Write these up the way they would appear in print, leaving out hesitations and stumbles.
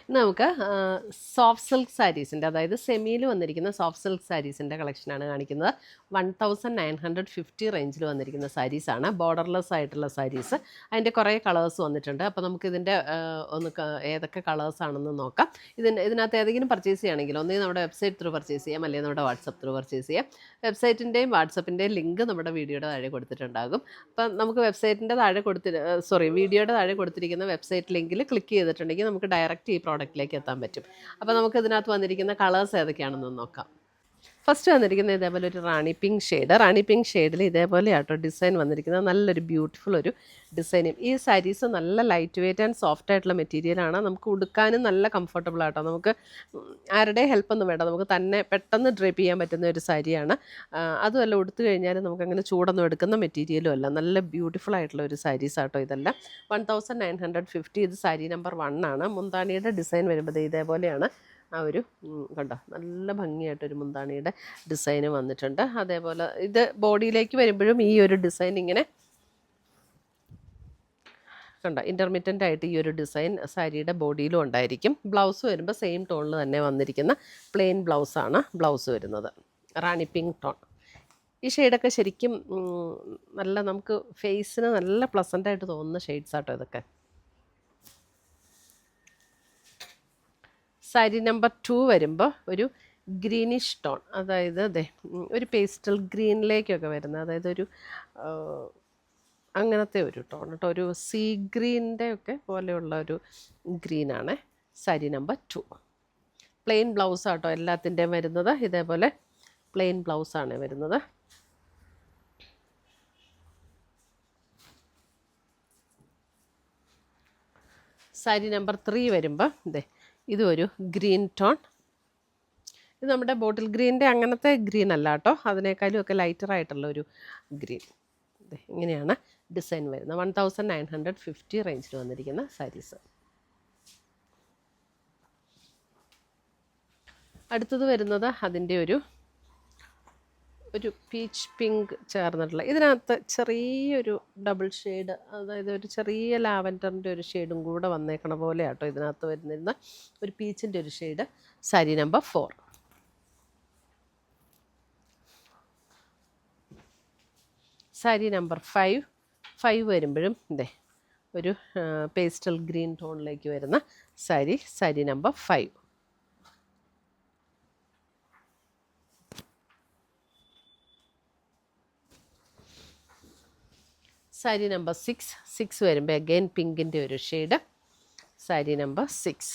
ഇന്ന് നമുക്ക് soft silk സാരീസിൻ്റെ, അതായത് സെമിയിൽ വന്നിരിക്കുന്ന സോഫ്റ്റ് സിൽക്ക് സാരീസിൻ്റെ കളക്ഷനാണ് കാണിക്കുന്നത്. 1950 റേഞ്ചിൽ വന്നിരിക്കുന്ന സാരീസാണ്, ബോർഡർലെസ് ആയിട്ടുള്ള സാരീസ്. അതിൻ്റെ കുറേ കളേഴ്സ് വന്നിട്ടുണ്ട്. അപ്പോൾ നമുക്കിതിൻ്റെ ഏതൊക്കെ കളേഴ്സാണെന്ന് നോക്കാം. ഇതിനകത്ത് ഏതെങ്കിലും പർച്ചേസ് ചെയ്യുകയാണെങ്കിൽ ഒന്നെങ്കിൽ നമ്മുടെ വെബ്സൈറ്റ് ത്രൂ പർച്ചേസ് ചെയ്യാം, അല്ലെങ്കിൽ നമ്മുടെ വാട്സപ്പ് ത്രൂ പർച്ചേസ് ചെയ്യാം. വെബ്സൈറ്റിൻ്റെയും വാട്സപ്പിൻ്റെയും ലിങ്ക് നമ്മുടെ വീഡിയോയുടെ താഴെ കൊടുത്തിട്ടുണ്ടാകും. അപ്പം നമുക്ക് വെബ്സൈറ്റിൻ്റെ വീഡിയോയുടെ താഴെ കൊടുത്തിരിക്കുന്ന വെബ്സൈറ്റ് ലിങ്കിൽ ക്ലിക്ക് ചെയ്തിട്ടുണ്ടെങ്കിൽ നമുക്ക് ഡയറക്റ്റ് ഈ പ്രോഡക്റ്റിലേക്ക് എത്താൻ പറ്റും. അപ്പോൾ നമുക്ക് ഇതിനകത്ത് വന്നിരിക്കുന്ന കളേഴ്സ് ഏതൊക്കെയാണെന്ന് നോക്കാം. ഫസ്റ്റ് വന്നിരിക്കുന്നത് ഇതേപോലെ ഒരു റാണി പിങ്ക് ഷെയ്ഡിൽ ഇതേപോലെ ആട്ടോ ഡിസൈൻ വന്നിരിക്കുന്നത്. നല്ലൊരു ബ്യൂട്ടിഫുൾ ഒരു ഡിസൈനും. ഈ സാരീസ് നല്ല ലൈറ്റ് വെയ്റ്റ് ആൻഡ് സോഫ്റ്റ് ആയിട്ടുള്ള മെറ്റീരിയലാണ്. നമുക്ക് ഉടുക്കാനും നല്ല കംഫർട്ടബിൾ ആട്ടോ. നമുക്ക് ആരുടെ ഹെൽപ്പൊന്നും വേണ്ട, നമുക്ക് തന്നെ പെട്ടെന്ന് ഡ്രൈപ്പ് ചെയ്യാൻ പറ്റുന്ന ഒരു സാരിയാണ്. അതുമല്ല, ഉടുത്തു കഴിഞ്ഞാൽ നമുക്കങ്ങനെ ചൂടൊന്നും എടുക്കുന്ന മെറ്റീരിയലും അല്ല. നല്ല ബ്യൂട്ടിഫുൾ ആയിട്ടുള്ള ഒരു സാരീസ് ആട്ടോ ഇതെല്ലാം. 1950. ഇത് സാരി നമ്പർ 1 ആണ്. മുന്താണിയുടെ ഡിസൈൻ വരുമ്പോൾ ഇതേപോലെയാണ്. ആ ഒരു കണ്ടോ, നല്ല ഭംഗിയായിട്ടൊരു മുന്താണിയുടെ ഡിസൈന് വന്നിട്ടുണ്ട്. അതേപോലെ ഇത് ബോഡിയിലേക്ക് വരുമ്പോഴും ഈ ഒരു ഡിസൈൻ ഇങ്ങനെ കണ്ടോ, ഇൻ്റർമീഡിയൻ്റ് ആയിട്ട് ഈ ഒരു ഡിസൈൻ സാരിയുടെ ബോഡിയിലും ഉണ്ടായിരിക്കും. ബ്ലൗസ് വരുമ്പോൾ സെയിം ടോണിൽ തന്നെ വന്നിരിക്കുന്ന പ്ലെയിൻ ബ്ലൗസാണ് ബ്ലൗസ് വരുന്നത്. റാണി പിങ്ക് ടോൺ. ഈ ഷെയ്ഡൊക്കെ ശരിക്കും നല്ല, നമുക്ക് ഫേസിന് നല്ല പ്ലസൻ്റായിട്ട് തോന്നുന്ന ഷെയ്ഡ്സ് ആട്ടോ ഇതൊക്കെ. സാരി നമ്പർ 2 വരുമ്പോൾ ഒരു ഗ്രീനിഷ് ടോൺ, അതായത് ഒരു പേസ്റ്റൽ ഗ്രീനിലേക്കൊക്കെ വരുന്നത്, അതായത് ഒരു അങ്ങനത്തെ ഒരു ടോൺ കേട്ടോ, ഒരു സീ ഗ്രീനിൻ്റെ ഒക്കെ പോലെയുള്ള ഒരു ഗ്രീനാണ് സാരി നമ്പർ 2. പ്ലെയിൻ ബ്ലൗസ് ആട്ടോ എല്ലാത്തിൻ്റെയും വരുന്നത്. ഇതേപോലെ പ്ലെയിൻ ബ്ലൗസാണ് വരുന്നത്. സാരി നമ്പർ 3 വരുമ്പോൾ ഇതും ഒരു ഗ്രീൻ ടോൺ. ഇത് നമ്മുടെ ബോട്ടിൽ ഗ്രീനിൻ്റെ അങ്ങനത്തെ ഗ്രീൻ അല്ല കേട്ടോ, അതിനേക്കാളും ഒക്കെ ലൈറ്ററായിട്ടുള്ള ഒരു ഗ്രീൻ. ഇങ്ങനെയാണ് ഡിസൈൻ വരുന്നത്. 1950 റേഞ്ചിൽ വന്നിരിക്കുന്ന സാരീസ്. അടുത്തത് വരുന്നത് അതിൻ്റെ ഒരു പീച്ച് പിങ്ക് ചേർന്നിട്ടുള്ള, ഇതിനകത്ത് ചെറിയൊരു ഡബിൾ ഷെയ്ഡ്, അതായത് ഒരു ചെറിയ ലാവൻഡറിൻ്റെ ഒരു ഷെയ്ഡും കൂടെ വന്നേക്കണ പോലെ ആട്ടോ ഇതിനകത്ത് വരുന്നിരുന്ന ഒരു പീച്ചിൻ്റെ ഒരു shade. Sari number 4. Sari number 5 വരുമ്പോഴും ഒരു പേസ്റ്റൽ ഗ്രീൻ ടോണിലേക്ക് വരുന്ന സാരി നമ്പർ 5. സാരി നമ്പർ 6 വരുമ്പോൾ അഗെയിൻ പിങ്കിൻ്റെ ഒരു ഷെയ്ഡ്. സാരി നമ്പർ 6,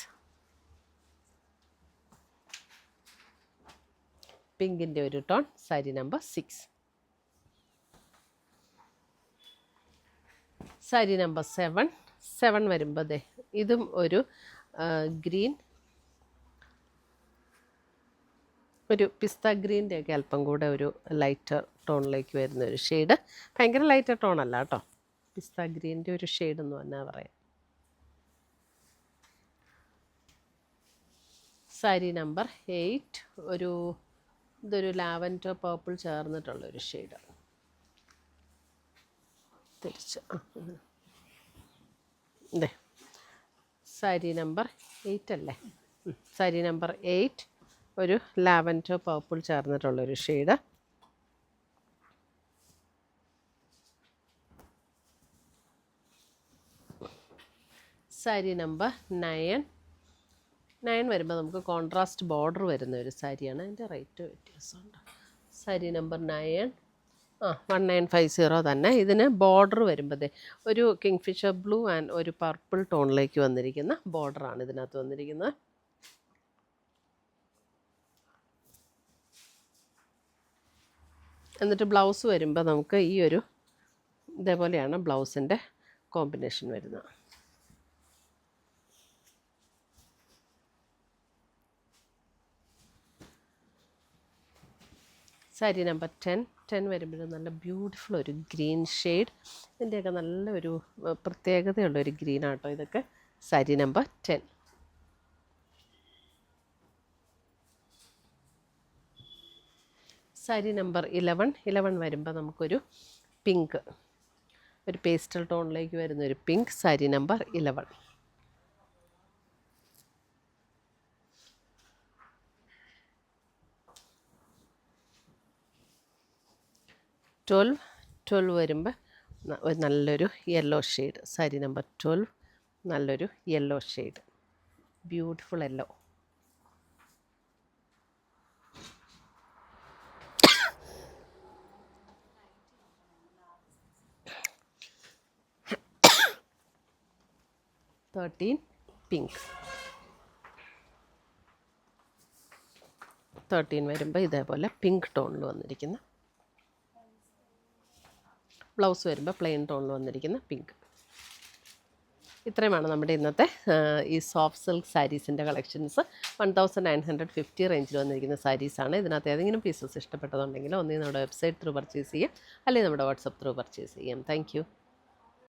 പിങ്കിൻ്റെ ഒരു tone. Sari number 6. Sari number 7 വരുമ്പോൾ ഇതും ഒരു ഗ്രീൻ, ഒരു പിസ്ത ഗ്രീൻ്റെ ഒക്കെ അല്പം കൂടെ ഒരു ലൈറ്റർ ടോണിലേക്ക് വരുന്ന ഒരു ഷെയ്ഡ്. ഭയങ്കര ലൈറ്റർ ടോണല്ല കേട്ടോ, പിസ്ത ഗ്രീൻ്റെ ഒരു ഷെയ്ഡ് എന്ന് തന്നെ പറയാം. സാരി നമ്പർ 8 ഇതൊരു ലാവൻഡർ പർപ്പിൾ ചേർന്നിട്ടുള്ളൊരു ഷെയ്ഡ്. തിരിച്ച് സാരി നമ്പർ 8 അല്ലേ, സാരി നമ്പർ 8 ഒരു ലാവൻഡർ പർപ്പിൾ ചേർന്നിട്ടുള്ളൊരു ഷെയ്ഡ്. സാരി നമ്പർ 9 വരുമ്പോൾ നമുക്ക് കോൺട്രാസ്റ്റ് ബോർഡർ വരുന്ന ഒരു സാരിയാണ്. അതിൻ്റെ റേറ്റ് വ്യത്യാസമുണ്ട്. സാരി നമ്പർ 9 1950 തന്നെ. ഇതിന് ബോർഡർ വരുമ്പോൾ ഒരു കിങ്ഫിഷർ ബ്ലൂ ആൻഡ് ഒരു പർപ്പിൾ ടോണിലേക്ക് വന്നിരിക്കുന്ന ബോർഡറാണ് ഇതിനകത്ത് വന്നിരിക്കുന്നത്. എന്നിട്ട് ബ്ലൗസ് വരുമ്പോൾ നമുക്ക് ഈ ഒരു ഇതേപോലെയാണ് ബ്ലൗസിൻ്റെ കോമ്പിനേഷൻ വരുന്നത്. സാരി നമ്പർ 10 വരുമ്പോഴും നല്ല ബ്യൂട്ടിഫുൾ ഒരു ഗ്രീൻ ഷെയ്ഡ്. ഇതിൻ്റെയൊക്കെ നല്ല ഒരു പ്രത്യേകതയുള്ളൊരു ഗ്രീനാട്ടോ ഇതൊക്കെ. സാരി നമ്പർ 10. സാരി നമ്പർ 11 വരുമ്പോൾ നമുക്കൊരു പിങ്ക്, ഒരു പേസ്റ്റൽ ടോണിലേക്ക് വരുന്നൊരു പിങ്ക്. സാരി നമ്പർ 11. ട്വൽവ് വരുമ്പോൾ ഒരു നല്ലൊരു യെല്ലോ ഷെയ്ഡ്. സാരി നമ്പർ 12 നല്ലൊരു yellow shade, beautiful yellow. Pink. 13 വരുമ്പോൾ ഇതേപോലെ പിങ്ക് ടോണിൽ വന്നിരിക്കുന്ന, ബ്ലൗസ് വരുമ്പോൾ പ്ലെയിൻ ടോണിൽ വന്നിരിക്കുന്ന പിങ്ക്. ഇത്രയുമാണ് നമ്മുടെ ഇന്നത്തെ ഈ സോഫ്റ്റ് സിൽക്ക് സാരീസിൻ്റെ കളക്ഷൻസ്. 1950 റേഞ്ചിൽ വന്നിരിക്കുന്ന സാരീസാണ്. ഇതിനകത്ത് ഏതെങ്കിലും പീസസ് ഇഷ്ടപ്പെട്ടതുണ്ടെങ്കിൽ ഒന്നീ നമ്മുടെ വെബ്സൈറ്റ് ത്രൂ പർച്ചേസ് ചെയ്യാം, അല്ലെങ്കിൽ നമ്മുടെ വാട്സപ്പ് ത്രൂ പർച്ചേസ് ചെയ്യാം. താങ്ക്